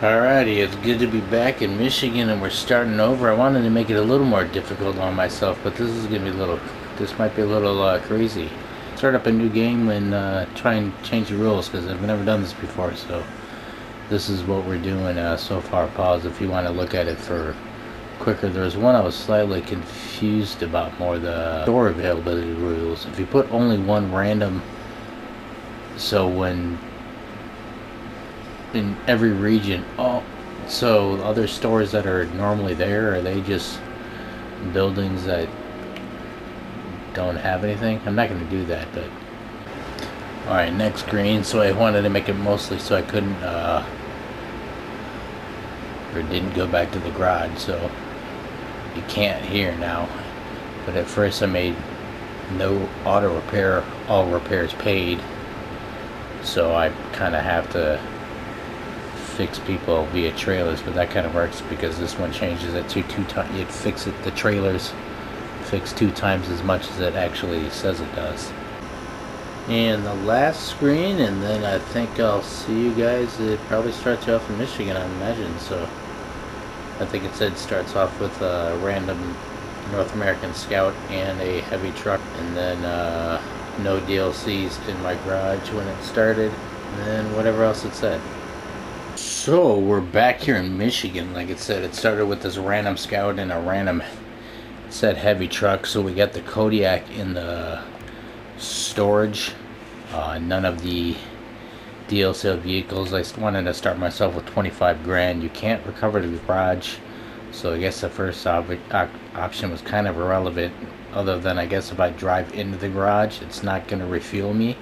Alrighty, it's good to be back in Michigan and we're starting over. I wanted to make it a little more difficult on myself, but this is gonna be this might be a little crazy. Start up a new game and try and change the rules because I've never done this before, so this is what we're doing so far. Pause if you want to look at it for quicker. There's one I was slightly confused about more, the store availability rules. If you put only one random, so when in every region. Oh, so other stores that are normally there, are they just buildings that don't have anything? I'm not going to do that, but alright, next green. So I wanted to make it mostly so I couldn't or didn't go back to the garage, so you can't here now. But at first I made no auto repair, all repairs paid, so I kind of have to fix people via trailers, but that kind of works because this one changes it to two times. It fixes the trailers fix 2 times as much as it actually says it does. And the last screen, and then I think I'll see you guys. It probably starts you off in Michigan, I imagine. So I think it said starts off with a random North American Scout and a heavy truck, and then no DLCs in my garage when it started, and then whatever else it said. So we're back here in Michigan. Like it said, it started with this random Scout and a random, it said heavy truck. So we got the Kodiak in the storage. None of the DLC vehicles. I wanted to start myself with 25 grand. You can't recover the garage, so I guess the first option was kind of irrelevant, other than I guess if I drive into the garage, it's not going to refuel me.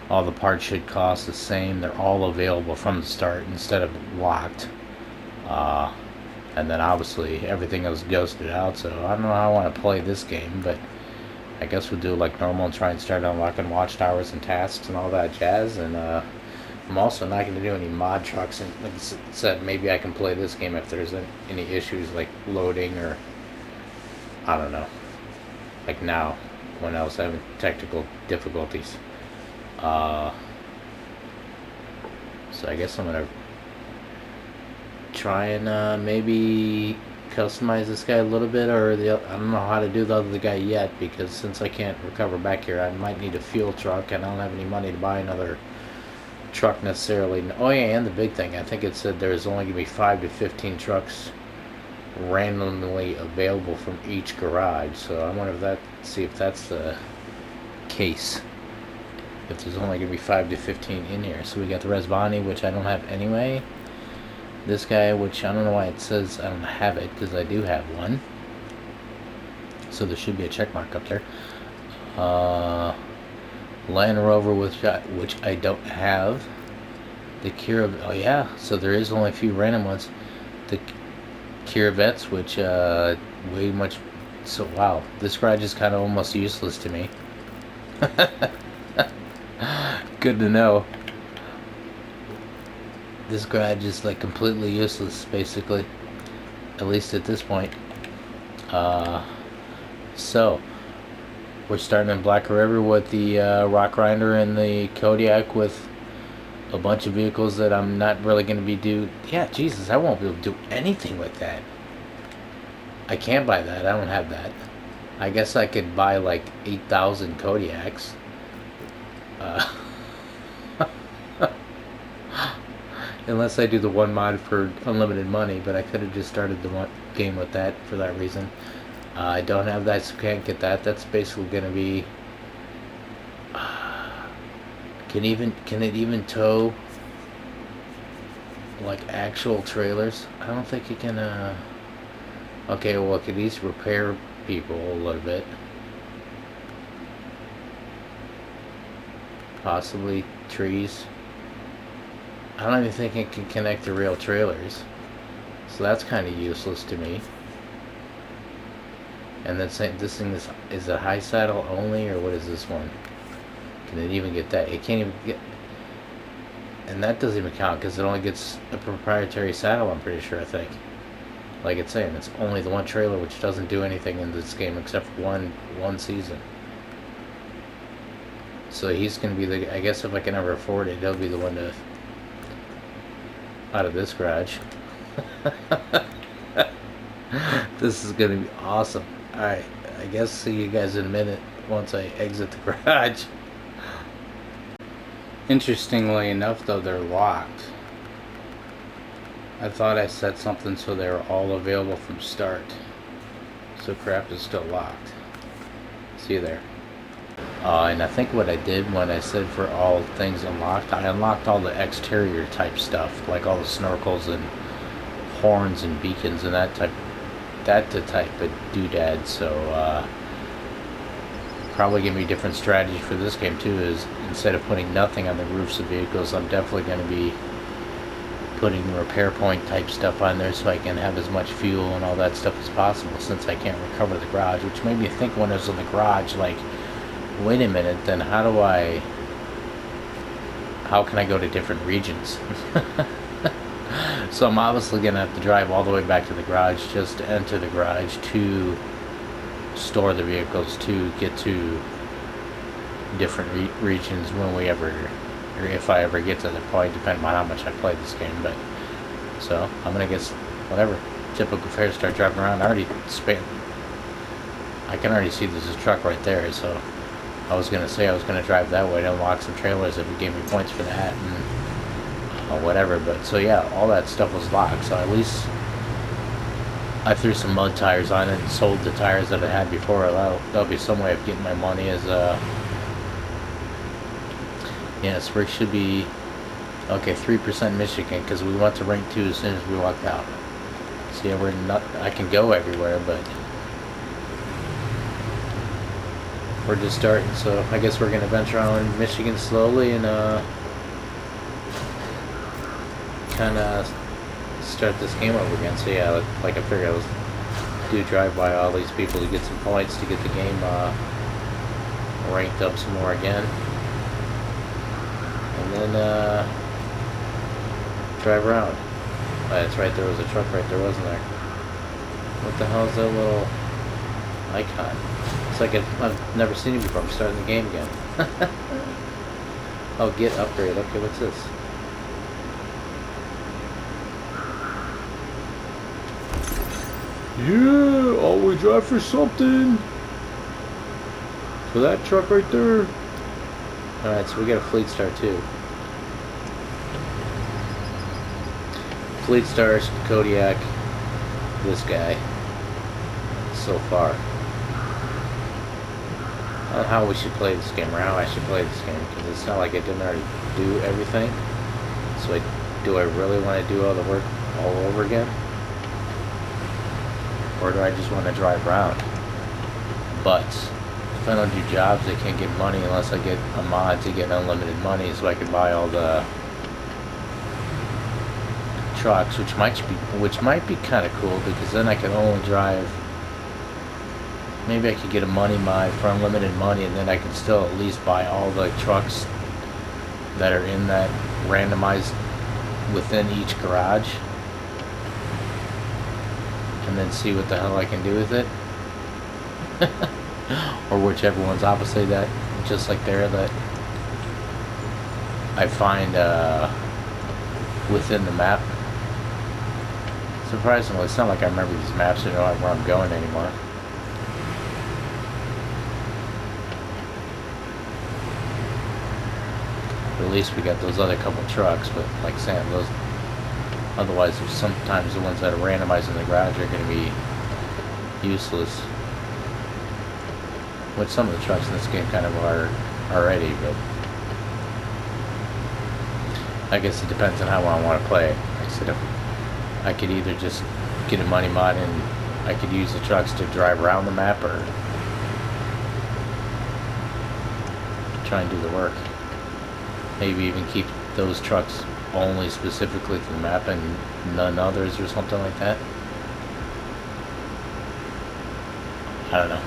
All the parts should cost the same. They're all available from the start instead of locked. And then obviously everything else ghosted out, so I don't know how I want to play this game, but I guess we'll do like normal and try and start unlocking watchtowers and tasks and all that jazz. And I'm also not going to do any mod trucks. And like I said, maybe I can play this game if there's any issues like loading or I don't know. Like now, when I was having technical difficulties. So I guess I'm gonna try and maybe customize this guy a little bit, or I don't know how to do the other guy yet, because since I can't recover back here, I might need a fuel truck, and I don't have any money to buy another truck necessarily. Oh yeah, and the big thing, I think it said there's only gonna be 5 to 15 trucks randomly available from each garage. So I wonder see if that's the case. If there's only going to be 5 to 15 in here. So we got the Resvani, which I don't have anyway. This guy, which I don't know why it says I don't have it, because I do have one. So there should be a check mark up there. Land Rover, which I don't have. The Kira, oh yeah, so there is only a few random ones. The Kiravettes, which way much, so wow, this garage is kind of almost useless to me. Good to know. This garage is like completely useless, basically. At least at this point. So we're starting in Black River with the Rock Grinder and the Kodiak with a bunch of vehicles that I'm not really going to be Yeah, Jesus, I won't be able to do anything with that. I can't buy that. I don't have that. I guess I could buy like 8,000 Kodiaks. Unless I do the one mod for unlimited money, but I could have just started the one game with that for that reason. I don't have that, so can't get that. That's basically going to be. Can it even tow like actual trailers? I don't think it can. Okay, well, it could at least repair people a little bit. Possibly trees. I don't even think it can connect to real trailers, so that's kind of useless to me. And then this thing is a high saddle only, or what is this one? Can it even get that? It can't even get, and that doesn't even count because it only gets a proprietary saddle. I'm pretty sure. I think, like it's saying, it's only the one trailer, which doesn't do anything in this game except for one season. So he's gonna be I guess if I can ever afford it, he'll be the one to out of this garage. This is gonna be awesome. Alright, I guess see you guys in a minute once I exit the garage. Interestingly enough though, they're locked. I thought I set something so they were all available from start. So craft is still locked. See you there. And I think what I did when I said for all things unlocked, I unlocked all the exterior type stuff, like all the snorkels and horns and beacons and that type of doodad. So probably gonna be a different strategy for this game too. Is instead of putting nothing on the roofs of vehicles, I'm definitely gonna be putting repair point type stuff on there so I can have as much fuel and all that stuff as possible, since I can't recover the garage, which made me think when I was in the garage, like, wait a minute, then how can I go to different regions? So I'm obviously gonna have to drive all the way back to the garage just to enter the garage to store the vehicles to get to different regions when we ever, or if I ever get to the point, depending on how much I play this game. But so I'm gonna guess whatever, typical fare, start driving around. I can already see there's a truck right there, so I was gonna say I was gonna drive that way to unlock some trailers if it gave me points for that and whatever. But so yeah, all that stuff was locked, so at least I threw some mud tires on it and sold the tires that I had before. That'll be some way of getting my money. As yeah, Sprig should be okay. 3% Michigan, because we went to rank 2 as soon as we walked out. So yeah, I can go everywhere, but we're just starting. So I guess we're gonna venture on in Michigan slowly and kind of start this game over again. So yeah, like I figured I was do drive by all these people to get some points to get the game ranked up some more again. And then drive around. Oh, that's right, there was a truck right there, wasn't there? What the hell is that little icon? It's like I've never seen it before. I'm starting the game again. Oh, get upgrade. Okay, what's this? Yeah, always drive for something. So that truck right there. Alright, so we got a Fleet Star too. Fleet Stars, Kodiak, this guy. So far. I don't know how we should play this game, or how I should play this game, because it's not like I didn't already do everything. So do I really want to do all the work all over again? Or do I just want to drive around? But if I don't do jobs, I can't get money unless I get a mod to get unlimited money, so I can buy all the trucks, which might be kind of cool, because then I can only drive. Maybe I could get a money mod for unlimited money, and then I can still at least buy all the trucks that are in that randomized within each garage, and then see what the hell I can do with it. Or whichever one's obviously that, just like there, that I find within the map. Surprisingly, it's not like I remember these maps or know where I'm going anymore. But at least we got those other couple trucks, but like Sam, those otherwise sometimes the ones that are randomized in the garage are going to be useless. Which some of the trucks in this game kind of are already, but I guess it depends on how I want to play it. Like I said, if I could either just get a money mod and I could use the trucks to drive around the map, or try and do the work. Maybe even keep those trucks only specifically for the map and none others, or something like that. I don't know.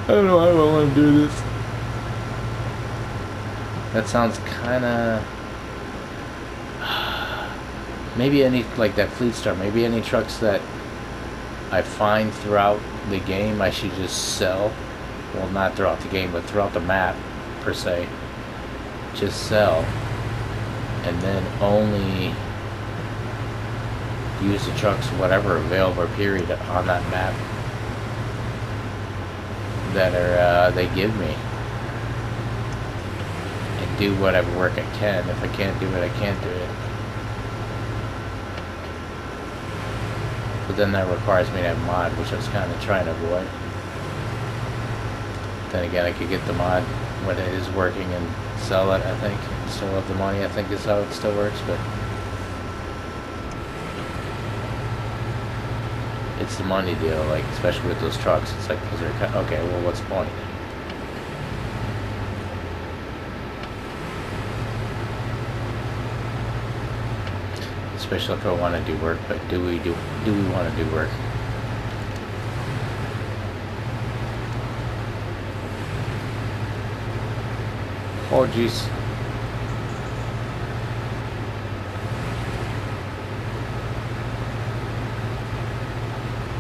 I don't know how I want to do this. That sounds kind of... Maybe any, like that Fleet Star, maybe any trucks that I find throughout the game I should just sell. Well, not throughout the game, but throughout the map, per se. Just sell. And then only use the trucks whatever available period on that map that are they give me, and do whatever work I can. If I can't do it, I can't do it. But then that requires me to have mod, which I was kind of trying to avoid. Then again, I could get the mod when it is working and sell it, I think. Still have the money, I think is how it still works, but it's the money deal, like, especially with those trucks. It's like, okay, well, what's the point? Especially if I want to do work, but do we want to do work? Oh, jeez.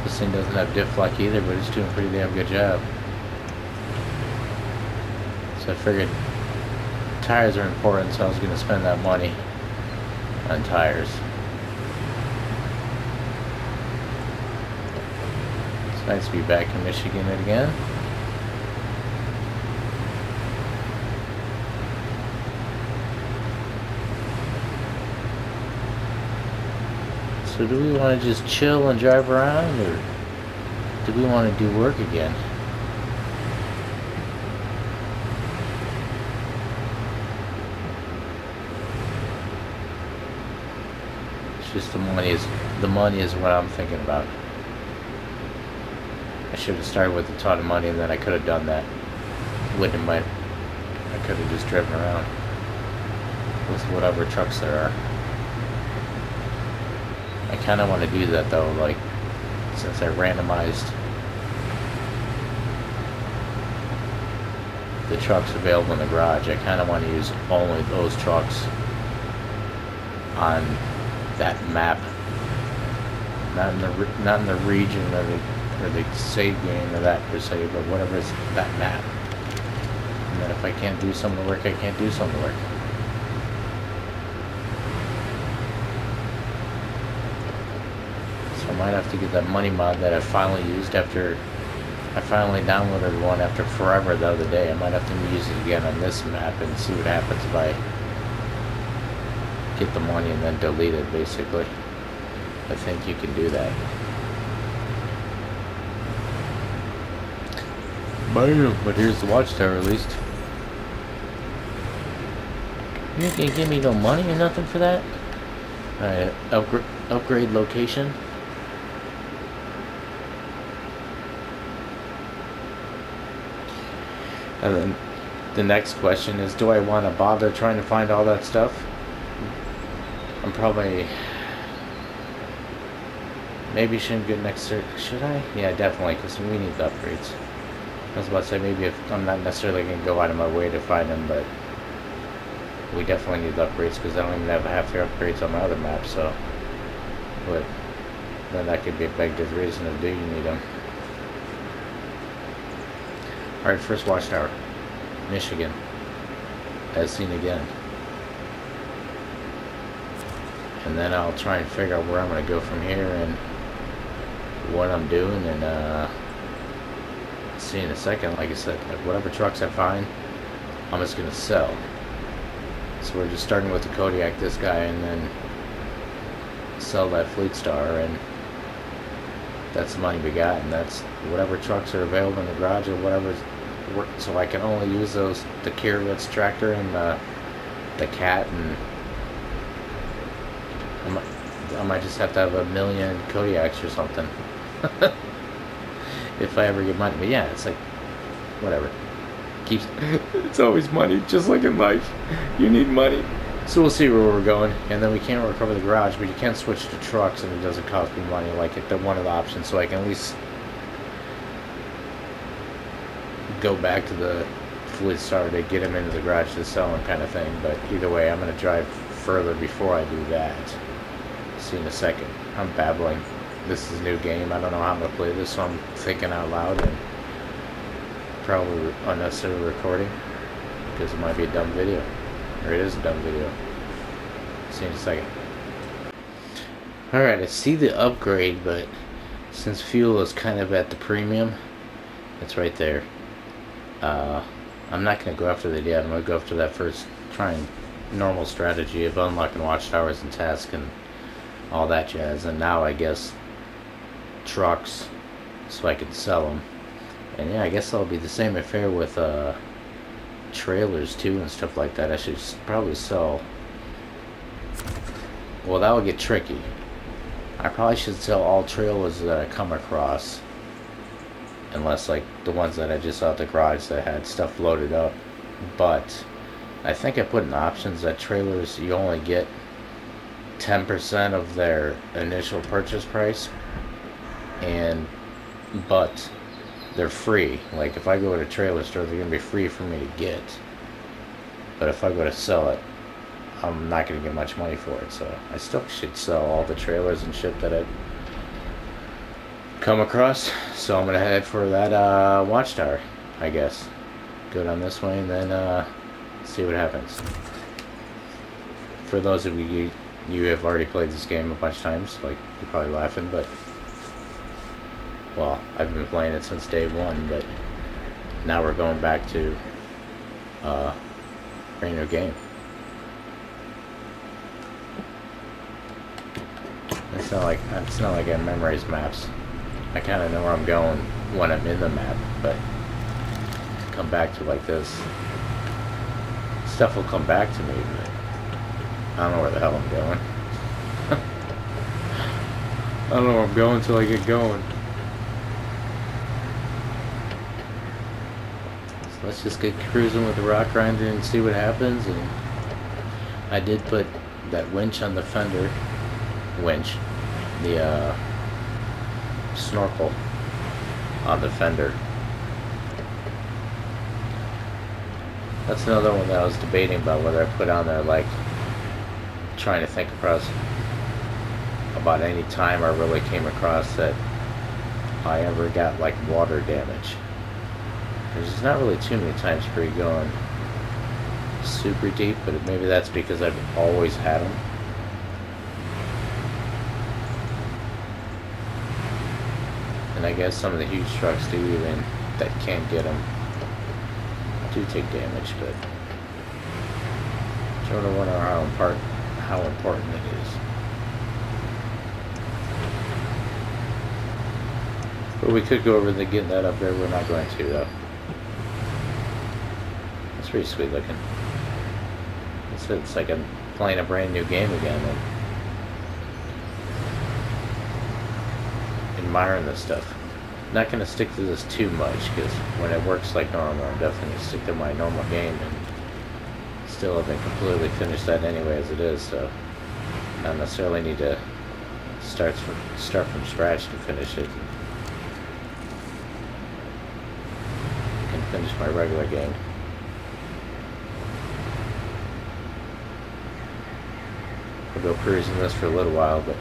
This thing doesn't have diff lock either, but it's doing a pretty damn good job. So I figured tires are important, so I was going to spend that money on tires. It's nice to be back in Michigan again. So do we want to just chill and drive around, or do we want to do work again? It's just the money is what I'm thinking about. I should have started with a ton of money, and then I could have done that. Wouldn't have mind. I could have just driven around with whatever trucks there are. I kind of want to do that though, like, since I randomized the trucks available in the garage, I kind of want to use only those trucks on that map, not in the region or the save game or that per se, but whatever is that map. And then if I can't do some of the work, I can't do some of the work. I might have to get that money mod that I finally used after I finally downloaded one after forever the other day. I might have to use it again on this map and see what happens if I get the money and then delete it, basically. I think you can do that. But here's the watchtower at least. You ain't gonna give me no money or nothing for that? Alright, upgrade location. And then the next question is, do I want to bother trying to find all that stuff? I'm probably... Maybe shouldn't get next to... Should I? Yeah, definitely, because we need the upgrades. I was about to say, maybe if I'm not necessarily going to go out of my way to find them, but... We definitely need the upgrades, because I don't even have half the upgrades on my other map, so... But... Then that could be a big reason to do you need them. Alright, first watchtower. Michigan. As seen again. And then I'll try and figure out where I'm going to go from here and what I'm doing, and see in a second. Like I said, like whatever trucks I find, I'm just going to sell. So we're just starting with the Kodiak, this guy, and then sell that Fleet Star, and that's the money we got, and that's whatever trucks are available in the garage or whatever. So I can only use those, the Kirovitz tractor and the Cat, and I might just have to have 1 million Kodiaks or something if I ever get money. But yeah, it's like whatever. Keeps it's always money, just like in life. You need money. So we'll see where we're going, and then we can't recover the garage, but you can switch to trucks, and it doesn't cost me money. Like the one of the options, so I can at least go back to the Fleet Star to get him into the garage to sell him, kind of thing. But either way, I'm going to drive further before I do that. See in a second. I'm babbling. This is a new game. I don't know how I'm going to play this, so I'm thinking out loud and probably unnecessary recording because it might be a dumb video. Or it is a dumb video. See in a second. Alright, I see the upgrade, but since fuel is kind of at the premium, it's right there. I'm not going to go after that yet. I'm going to go after that first, trying normal strategy of unlocking watchtowers and tasks and all that jazz. And now I guess trucks, so I can sell them. And yeah, I guess that'll be the same affair with trailers too and stuff like that. I should probably sell. Well, that would get tricky. I probably should sell all trailers that I come across, unless like the ones that I just saw at the garage that had stuff loaded up. But I think I put in options that trailers, you only get 10% of their initial purchase price, but they're free. Like if I go to a trailer store, they're gonna be free for me to get. But if I go to sell it, I'm not gonna get much money for it. So I still should sell all the trailers and shit that I come across. So I'm gonna head for that watchtower, I guess. Go down this way and then see what happens. For those of you have already played this game a bunch of times, like you're probably laughing, but well, I've been playing it since day one, but now we're going back to brand new game. It's not like I memorize maps. I kind of know where I'm going when I'm in the map, but to come back to like this, stuff will come back to me, but I don't know where the hell I'm going. I don't know where I'm going until I get going. So let's just get cruising with the rock grinder and see what happens. And I did put that winch on the fender. The snorkel on the fender. That's another one that I was debating about whether I put on there, like trying to think about any time I really came across that I ever got like water damage. There's not really too many times where you're going super deep, but maybe that's because I've always had them. And I guess some of the huge trucks do even, that can't get them, do take damage, but I sort of wonder how important it is. But we could go over the getting that up there. We're not going to though. It's pretty sweet looking. It's like I'm playing a brand new game again. And admiring this stuff. Not going to stick to this too much because when it works like normal, I'm definitely going to stick to my normal game, and still haven't completely finished that anyway as it is, so I don't necessarily need to start from scratch to finish it. I can finish my regular game. We'll go cruising this for a little while, but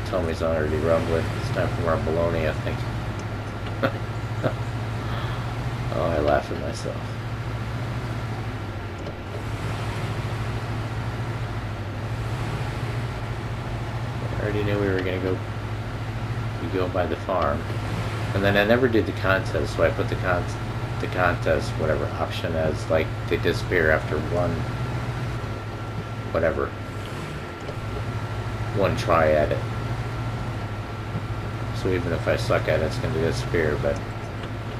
tell me he's already rumbling. It's time for more baloney, I think. Oh, I laugh at myself. I already knew we were gonna go by the farm, and then I never did the contest, so I put the contest whatever option as like they disappear after one try at it. So even if I suck at it, it's going to disappear, but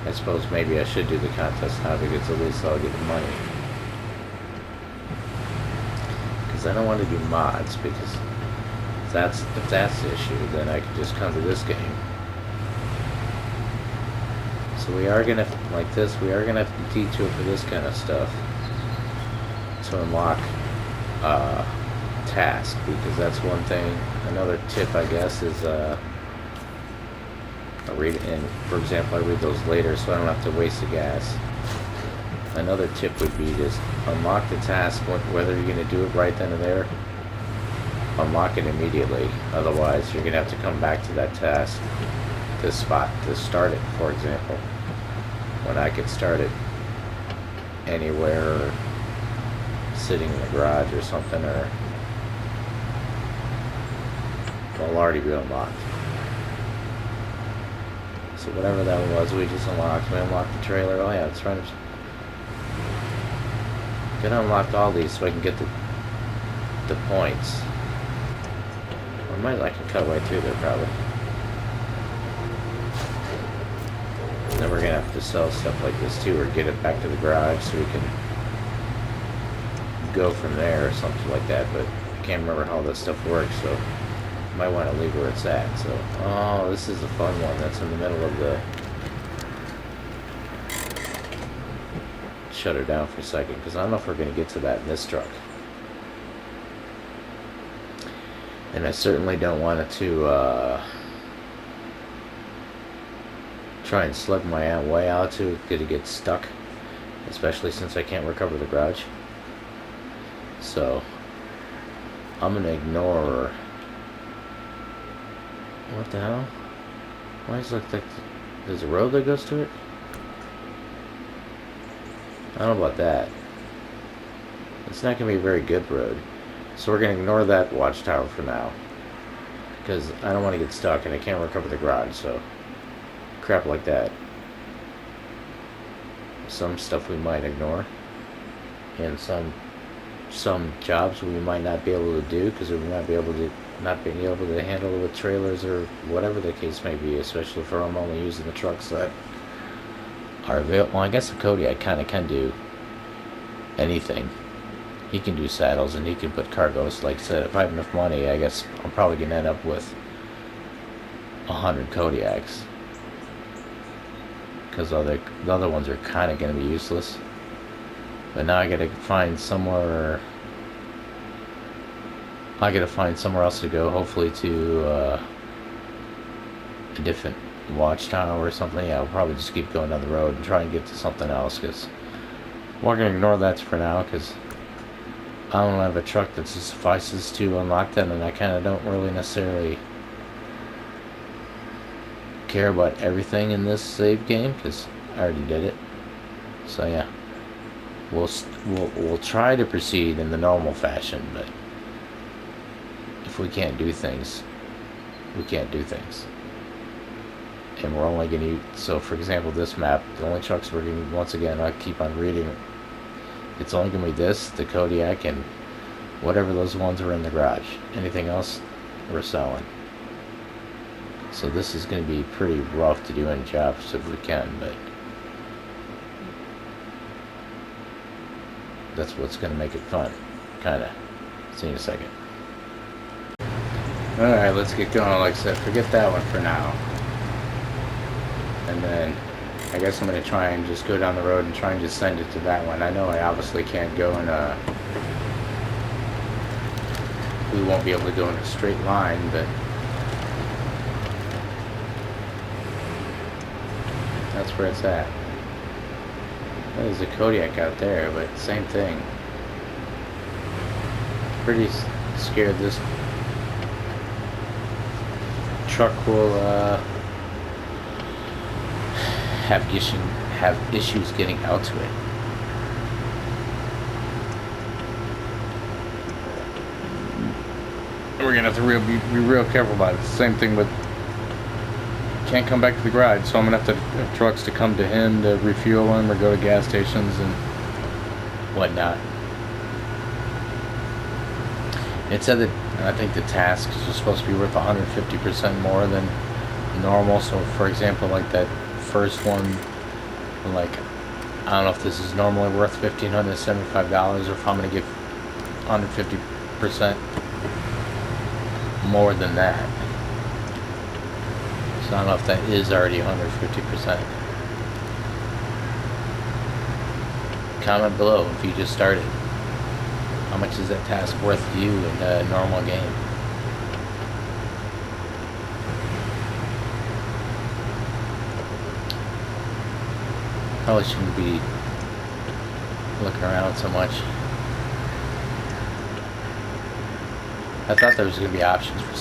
I suppose maybe I should do the contest now because at least I'll get the money. Because I don't want to do mods, because if that's the issue, then I can just come to this game. So we are going to, like this, we are going to have to detour for this kind of stuff to unlock task, because that's one thing. Another tip, I guess, is I read it in, for example, I read those later so I don't have to waste the gas. Another tip would be just unlock the task, whether you're going to do it right then and there, unlock it immediately. Otherwise, you're going to have to come back to that task, this spot, to start it, for example. When I could start it anywhere, or sitting in the garage or something, or will already be unlocked. So whatever that was, we just unlocked. We unlocked the trailer. Oh yeah, it's right. Gonna unlock all these so I can get the points. Or I can cut right through there probably. Then we're gonna have to sell stuff like this too, or get it back to the garage so we can go from there or something like that. But I can't remember how this stuff works, so might want to leave where it's at. So, oh, this is a fun one. That's in the middle of the. Shut her down for a second because I don't know if we're going to get to that in this truck. And I certainly don't want it to try and slug my way out to it get stuck, especially since I can't recover the garage. So I'm going to ignore. What the hell? Why does it look like there's a road that goes to it? I don't know about that. It's not going to be a very good road. So we're going to ignore that watchtower for now. Because I don't want to get stuck and I can't recover the garage, so crap like that. Some stuff we might ignore. And some jobs we might not be able to do because we might be able to not being able to handle it with trailers or whatever the case may be, especially if I'm only using the trucks that are available. Well, I guess the Kodiak kind of can do anything. He can do saddles and he can put cargoes. Like I said, if I have enough money, I guess I'm probably going to end up with 100 Kodiaks. Because the other ones are kind of going to be useless. But now I got to find somewhere. I got to find somewhere else to go. Hopefully to a different watchtower or something. Yeah, I'll probably just keep going down the road and try and get to something else. Because we're going to ignore that for now. Because I don't have a truck that suffices to unlock them, and I kind of don't really necessarily care about everything in this save game because I already did it. So yeah. We'll try to proceed in the normal fashion, but if we can't do things, we can't do things. And we're only going to, so for example, this map, the only trucks we're going to, once again, I keep on reading, it's only going to be this, the Kodiak, and whatever those ones are in the garage. Anything else, we're selling. So this is going to be pretty rough to do any jobs if we can, but that's what's going to make it fun, kind of. See you in a second. Alright, let's get going. Like I said, forget that one for now. And then, I guess I'm going to try and just go down the road and try and just send it to that one. I know I obviously can't go in a... We won't be able to go in a straight line, but... That's where it's at. There's a Kodiak out there, but same thing. Pretty scared this truck will have issues getting out to it. We're gonna have to be real careful about it. Same thing with can't come back to the garage, so I'm gonna have to have trucks to come to him to refuel him or go to gas stations and whatnot. It said that I think the tasks are supposed to be worth 150% more than normal. So for example, like that first one, like I don't know if this is normally worth $1,575 or if I'm gonna get 150% more than that. So I don't know if that is already 150%. Comment below if you just started. How much is that task worth to you in a normal game? Probably shouldn't be looking around so much. I thought there was going to be options for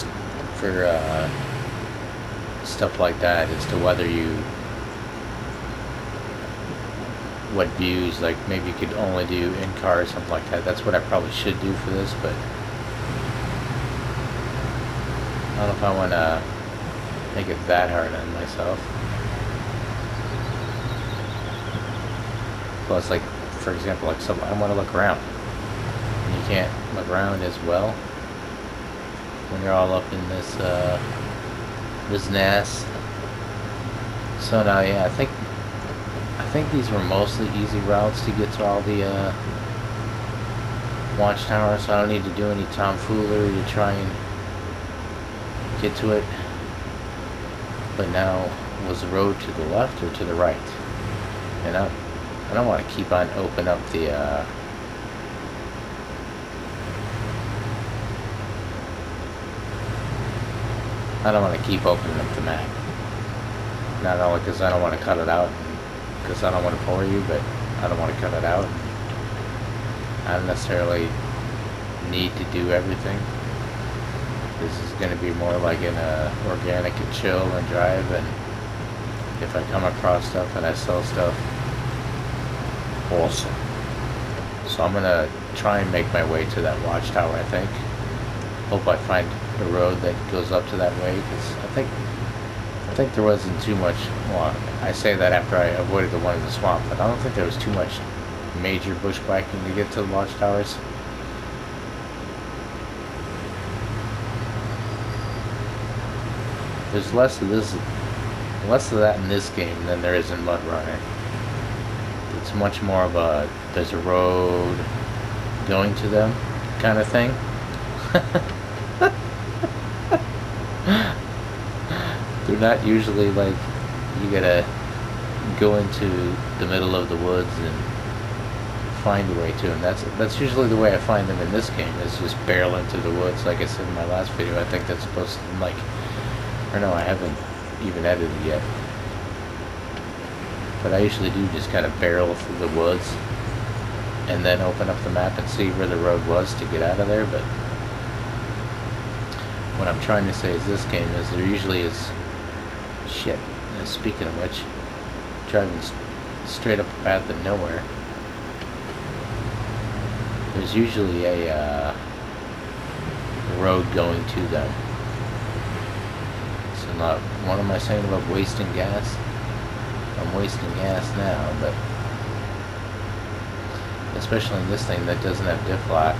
stuff like that as to whether what views, like maybe you could only do in-car or something like that. That's what I probably should do for this, but don't know if I want to make it that hard on myself. Plus, like, for example, like, so I want to look around. And you can't look around as well when you're all up in this, this nest. So now, yeah, I think these were mostly easy routes to get to all the, watchtowers, so I don't need to do any tomfoolery to try and get to it. But now, was the road to the left or to the right? And I don't want to keep on open up the, I don't want to keep opening up the map. Not only because I don't want to cut it out, because I don't want to bore you, but I don't want to cut it out. I don't necessarily need to do everything. This is going to be more like an organic and chill and drive, and if I come across stuff and I sell stuff, awesome. So I'm going to try and make my way to that watchtower, I think. Hope I find a road that goes up to that way, because I think there wasn't too much. Well, I say that after I avoided the one in the swamp, but I don't think there was too much major bushwhacking to get to the watchtowers. There's less of that in this game than there is in Mud Runner. It's much more of a there's a road going to them kind of thing. They're not usually like you gotta go into the middle of the woods and find a way to them. That's usually the way I find them in this game, is just barrel into the woods. Like I said in my last video, I think that's supposed to, like, or no, I haven't even edited yet. But I usually do just kind of barrel through the woods and then open up the map and see where the road was to get out of there. But what I'm trying to say is this game is there usually is shit. Speaking of which, driving straight up a path of nowhere, there's usually a road going to them. So not, what am I saying about wasting gas? I'm wasting gas now, but especially in this thing that doesn't have diff lock,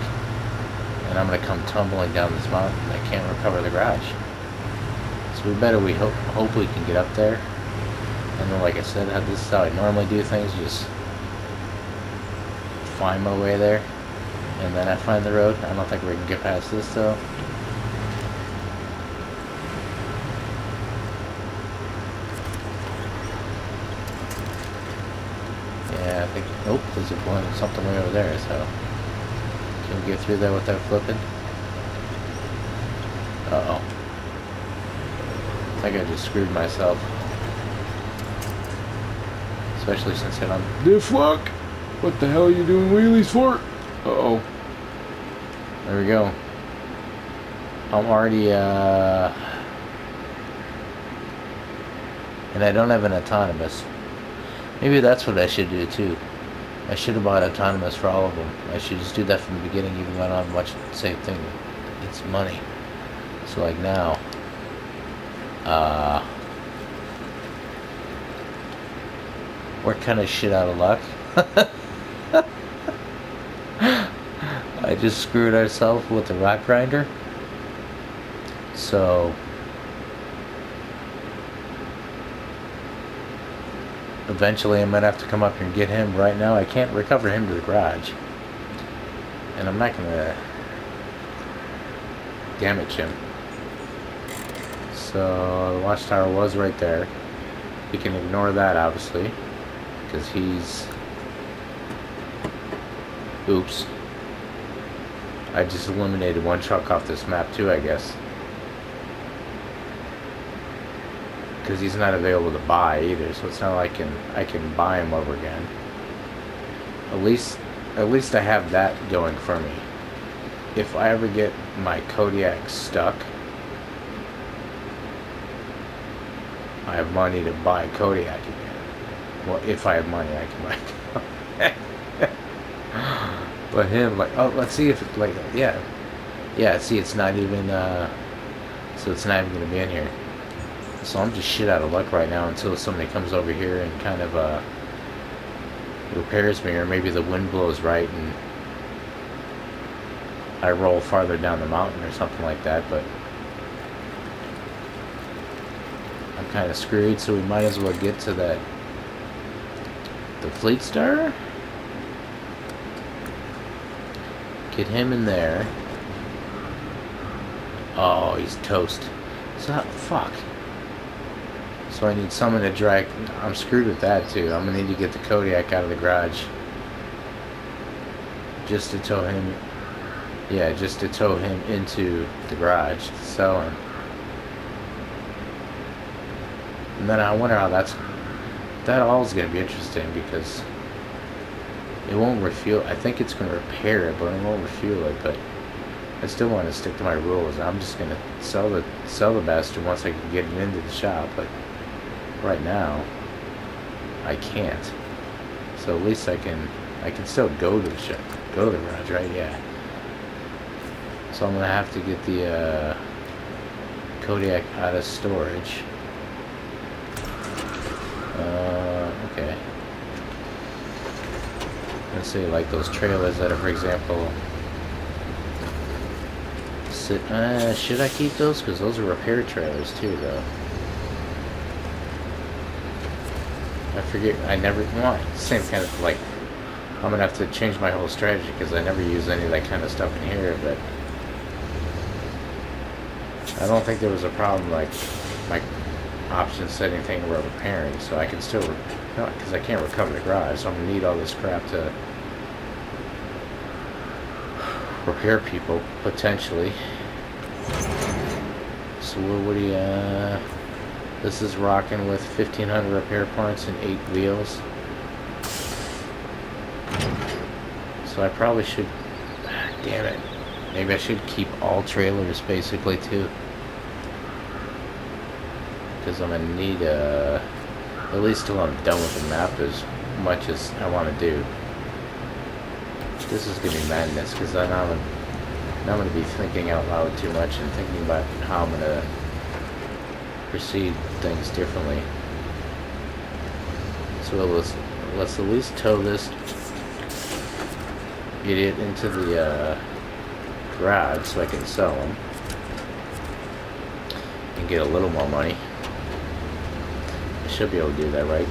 and I'm going to come tumbling down this mountain and I can't recover the garage. So we hope we can get up there. And then, like I said, this is how I normally do things, just find my way there, and then I find the road. I don't think we can get past this, though. Yeah, I think, oh, there's something way over there, so can we get through there without flipping? Uh-oh. I think I just screwed myself. Especially since I'm diff lock. What the hell are you doing wheelies for? Uh-oh. There we go. I'm already, and I don't have an autonomous. Maybe that's what I should do too. I should have bought autonomous for all of them. I should just do that from the beginning, even though I don't have much. Same thing. It's money. So like now, we're kind of shit out of luck. I just screwed ourselves with the rock grinder. So eventually I'm gonna have to come up here and get him. Right now I can't recover him to the garage, and I'm not gonna damage him. So the watchtower was right there. We can ignore that, obviously, because he's... Oops. I just eliminated one truck off this map too, I guess. Because he's not available to buy either, so it's not like I can buy him over again. At least I have that going for me. If I ever get my Kodiak stuck, I have money to buy Kodiak again. Well, if I have money, I can buy Kodiak. But him, like, oh, let's see if it, like, yeah, see, it's not even So it's not even going to be in here. So I'm just shit out of luck right now until somebody comes over here and kind of repairs me, or maybe the wind blows right and I roll farther down the mountain or something like that. But I'm kind of screwed, so we might as well get to the Fleet Star. Get him in there. Oh, he's toast. So fuck. So I need someone to drag. I'm screwed with that too. I'm gonna need to get the Kodiak out of the garage. Just to tow him. Yeah, just to tow him into the garage to sell him. And then I wonder how that all is gonna be interesting, because it won't refuel. I think it's gonna repair it, but it won't refuel it. But I still want to stick to my rules. I'm just gonna sell the bastard once I can get it into the shop. But right now, I can't. So at least I can still go to the shop, go to the garage, right? Yeah. So I'm gonna have to get the Kodiak out of storage. Okay. Let's say like those trailers that are, for example, should I keep those? Because those are repair trailers too, though. I forget. I never want same kind of like. I'm gonna have to change my whole strategy because I never use any of that kind of stuff in here. But I don't think there was a problem like my options said anything about repairing, so I can still because I can't recover the garage, so I'm gonna need all this crap to repair people potentially. So what do you? This is rocking with 1,500 repair parts and 8 wheels. So I probably should. Damn it! Maybe I should keep all trailers basically too, because I'm gonna need at least till I'm done with the map as much as I want to do. This is gonna be madness, because then I'm gonna be thinking out loud too much and thinking about how I'm gonna proceed things differently. So let's at least tow this, get it into the garage so I can sell them and get a little more money. I should be able to do that, right?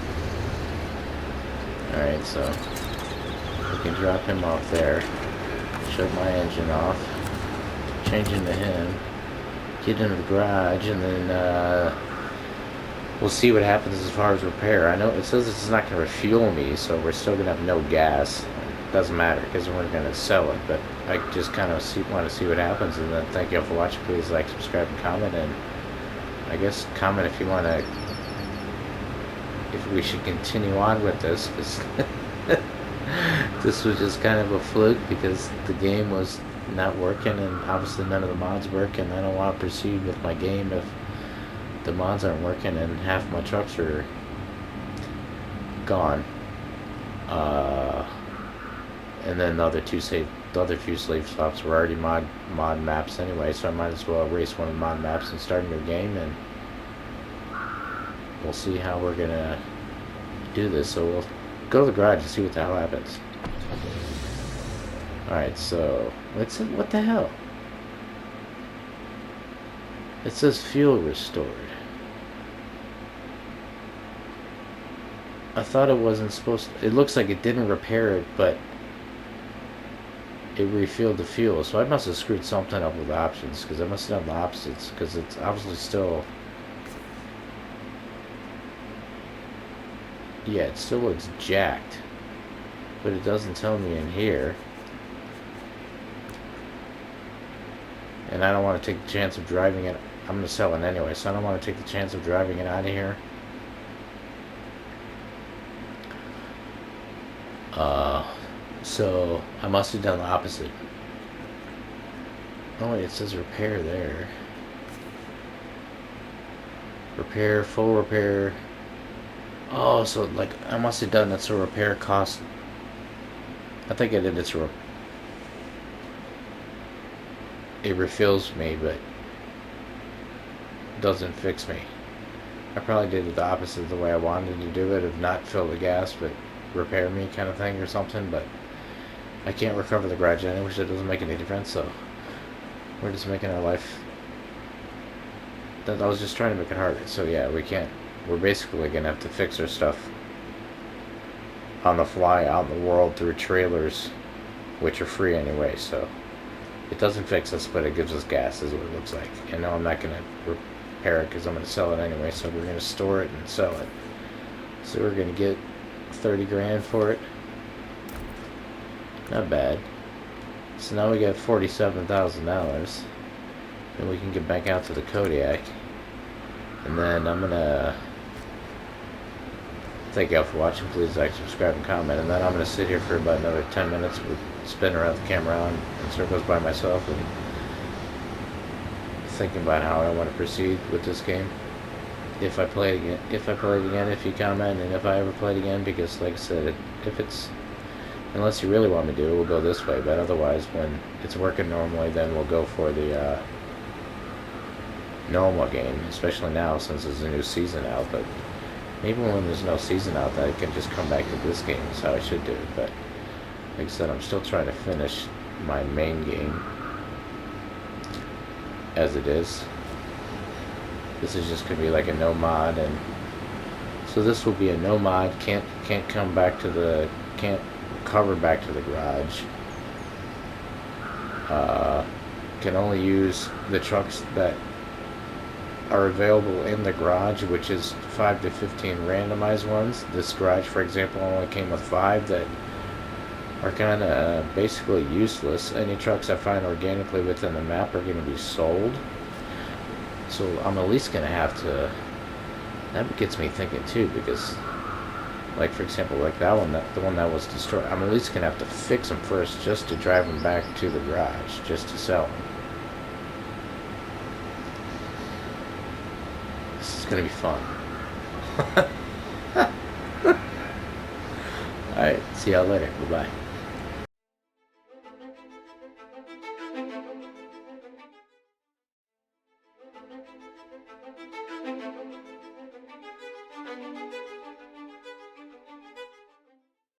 Alright, so we can drop him off there, shut my engine off, change into him, get into the garage, and then we'll see what happens as far as repair. I know it says it's not going to refuel me, so we're still going to have no gas. Doesn't matter, because we're going to sell it, but I just kind of want to see what happens. And then thank you all for watching. Please like, subscribe, and comment, and I guess comment if you want to, if we should continue on with this, because this was just kind of a fluke, because the game was not working, and obviously none of the mods work, and I don't want to proceed with my game if the mods aren't working and half my trucks are gone. And then the other few slave swaps were already mod maps anyway, so I might as well erase one of the mod maps and start a new game, and we'll see how we're gonna do this. So we'll go to the garage and see what the hell happens. Alright, so what the hell? It says fuel restored. I thought it wasn't supposed to. It looks like it didn't repair it, but it refilled the fuel. So I must have screwed something up with the options, because I must have done the opposites, because it's obviously still. Yeah, it still looks jacked, but it doesn't tell me in here. And I don't want to take the chance of driving it. I'm going to sell it anyway, so I don't want to take the chance of driving it out of here. So I must have done the opposite. Oh wait, it says repair there. Repair, full repair. Oh, so like I must have done that so repair cost. I think I did it so it refills me, but doesn't fix me. I probably did it the opposite of the way I wanted to do it, of not fill the gas but repair me kind of thing or something, but I can't recover the garage anyway, so it doesn't make any difference, so we're just making our life... I was just trying to make it harder, so yeah, we can't. We're basically gonna have to fix our stuff on the fly out in the world through trailers, which are free anyway, so it doesn't fix us, but it gives us gas, is what it looks like. And no, I'm not gonna repair it because I'm gonna sell it anyway, so we're gonna store it and sell it. So we're gonna get 30 grand for it. Not bad. So now we got $47,000, and we can get back out to the Kodiak. And then I'm gonna thank you all for watching. Please like, subscribe, and comment. And then I'm gonna sit here for about another 10 minutes, with spin around the camera in circles by myself and thinking about how I want to proceed with this game. If I play it again, if you comment, and if I ever play it again, because like I said, unless you really want me to do it, we'll go this way. But otherwise, when it's working normally, then we'll go for the normal game, especially now since there's a new season out. But maybe when there's no season out, I can just come back to this game. Is how I should do it. But like I said, I'm still trying to finish my main game as it is. This is just gonna be like a no mod, and so this will be a no mod. Can't recover back to the garage. Can only use the trucks that are available in the garage, which is 5 to 15 randomized ones. This garage, for example, only came with 5 that are kind of basically useless. Any trucks I find organically within the map are going to be sold. So I'm at least going to have to... That gets me thinking too, because, like for example, like that one, the one that was destroyed, I'm at least going to have to fix them first just to drive them back to the garage, just to sell them. This is going to be fun. Alright, see y'all later. Bye-bye.